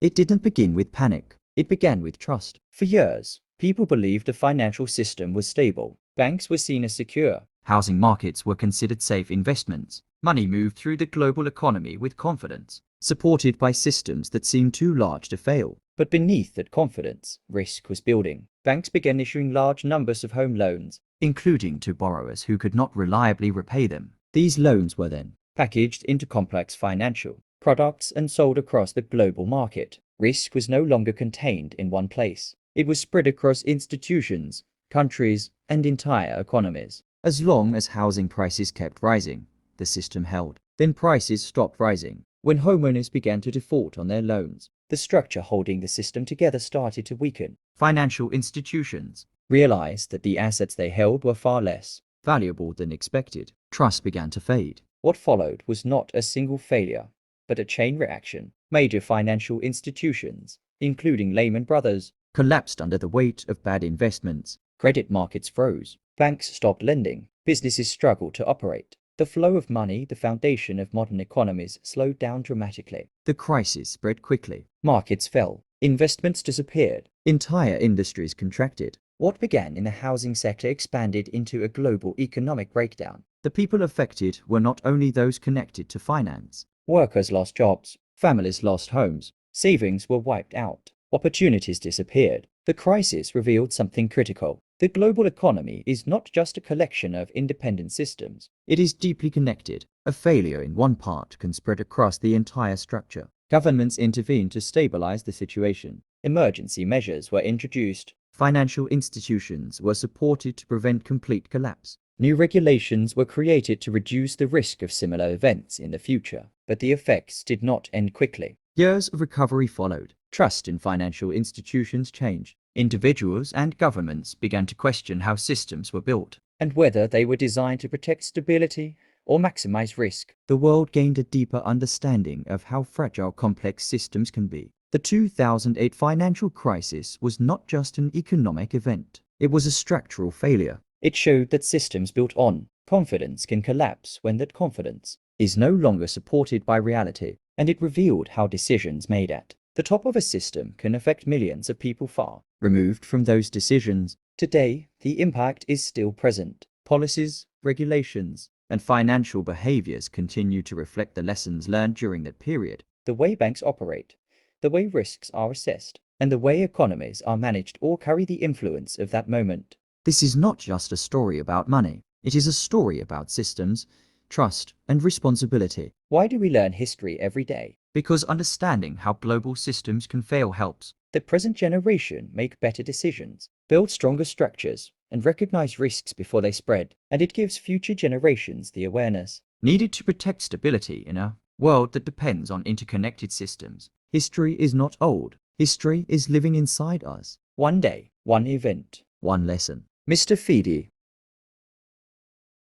It didn't begin with panic. It began with trust. For years, people believed the financial system was stable. Banks were seen as secure. Housing markets were considered safe investments. Money moved through the global economy with confidence, supported by systems that seemed too large to fail. But beneath that confidence, risk was building. Banks began issuing large numbers of home loans, including to borrowers who could not reliably repay them. These loans were then packaged into complex financial products and sold across the global market. Risk was no longer contained in one place. It was spread across institutions, countries, and entire economies. As long as housing prices kept rising, the system held. Then prices stopped rising. When homeowners began to default on their loans, the structure holding the system together started to weaken. Financial institutions realized that the assets they held were far less valuable than expected. Trust began to fade. What followed was not a single failure, but a chain reaction. Major financial institutions, including Lehman Brothers, collapsed under the weight of bad investments. Credit markets froze. Banks stopped lending. Businesses struggled to operate. The flow of money, the foundation of modern economies, slowed down dramatically. The crisis spread quickly. Markets fell. Investments disappeared. Entire industries contracted. What began in the housing sector expanded into a global economic breakdown. The people affected were not only those connected to finance. Workers lost jobs. Families lost homes. Savings were wiped out. Opportunities disappeared. The crisis revealed something critical. The global economy is not just a collection of independent systems. It is deeply connected. A failure in one part can spread across the entire structure. Governments intervened to stabilize the situation. Emergency measures were introduced. Financial institutions were supported to prevent complete collapse. New regulations were created to reduce the risk of similar events in the future. But the effects did not end quickly. Years of recovery followed. Trust in financial institutions changed. Individuals and governments began to question how systems were built and whether they were designed to protect stability or maximize risk. The world gained a deeper understanding of how fragile complex systems can be. The 2008 financial crisis was not just an economic event. It was a structural failure. It showed that systems built on confidence can collapse when that confidence is no longer supported by reality. And it revealed how decisions made at the top of a system can affect millions of people far removed from those decisions. Today, the impact is still present. Policies, regulations, and financial behaviors continue to reflect the lessons learned during that period. The way banks operate, the way risks are assessed, and the way economies are managed all carry the influence of that moment. This is not just a story about money. It is a story about systems, trust, and responsibility. Why do we learn history every day? Because understanding how global systems can fail helps the present generation make better decisions, build stronger structures, and recognize risks before they spread. And it gives future generations the awareness needed to protect stability in a world that depends on interconnected systems. History is not old. History is living inside us. One day, one event, one lesson. Mr. Feedy,